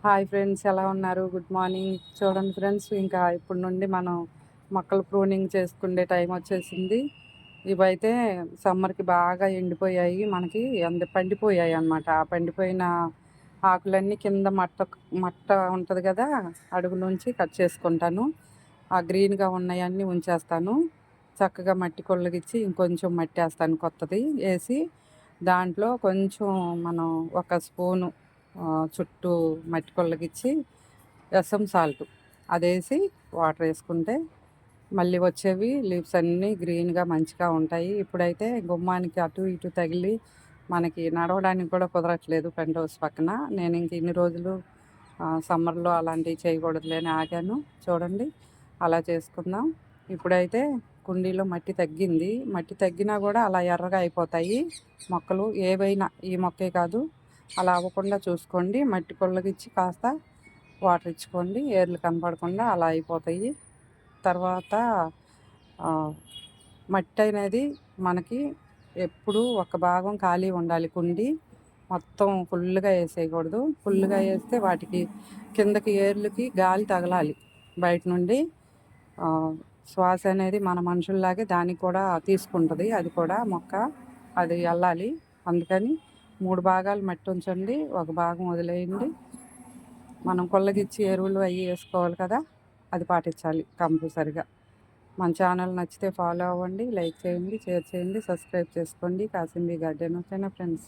Hi friends, ఎలా ఉన్నారు? Good morning. చూడండి ఫ్రెండ్స్, ఇంకా ఇప్పటి నుండి మనం మొక్కలు ప్రూనింగ్ చేసుకునే టైం వచ్చేసింది. ఇవైతే సమ్మర్కి బాగా ఎండిపోయాయి, మనకి పండిపోయాయి అన్నమాట. ఆ పండిపోయిన ఆకులన్నీ కింద మట్ట మట్ట ఉంటుంది కదా, అడుగు నుంచి కట్ చేసుకుంటాను. ఆ గ్రీన్గా ఉన్నాయన్నీ ఉంచేస్తాను. చక్కగా మట్టి కొళ్ళగిచ్చి ఇంకొంచెం మట్టి వేస్తాను, కొత్తది వేసి దాంట్లో కొంచెం మనం ఒక స్పూను చుట్టూ మట్టి కొళ్ళగిచ్చి ఎసం సాల్ట్ అదేసి వాటర్ వేసుకుంటే మళ్ళీ వచ్చేవి లీవ్స్ అన్నీ గ్రీన్గా మంచిగా ఉంటాయి. ఇప్పుడైతే గుమ్మానికి అటు ఇటు తగిలి మనకి నడవడానికి కూడా కుదరట్లేదు పెంట్ హౌస్ పక్కన. నేను ఇంక ఇన్ని రోజులు సమ్మర్లో అలాంటివి చేయకూడదులే అని ఆగాను. చూడండి, అలా చేసుకుందాం. ఇప్పుడైతే కుండీలో మట్టి తగ్గింది. మట్టి తగ్గినా కూడా అలా ఎర్రగా అయిపోతాయి మొక్కలు, ఏవైనా. ఈ మొక్కే కాదు, అలా అవ్వకుండా చూసుకోండి. మట్టి కొళ్ళగిచ్చి కాస్త వాటర్ ఇచ్చుకోండి, ఏర్లు కనపడకుండా అలా అయిపోతాయి. తర్వాత మట్టి అనేది మనకి ఎప్పుడు ఒక భాగం ఖాళీ ఉండాలి. కుండి మొత్తం ఫుల్గా వేసేయకూడదు. ఫుల్గా వేస్తే వాటికి కిందకి ఏర్లకి గాలి తగలాలి బయట నుండి. శ్వాస అనేది మన మనుషుల్లాగే దానికి కూడా తీసుకుంటుంది. అది కూడా మొక్క అది వెళ్ళాలి. అందుకని 3 భాగాలు మట్టి ఉంచండి, ఒక భాగం వదిలేయండి. మనం కొల్లగిచ్చి ఎరువులు అవి వేసుకోవాలి కదా, అది పాటించాలి కంపల్సరిగా. మన ఛానల్ నచ్చితే ఫాలో అవ్వండి, లైక్ చేయండి, షేర్ చేయండి, సబ్స్క్రైబ్ చేసుకోండి. కాసింది గార్డెన్. ఓకేనా ఫ్రెండ్స్?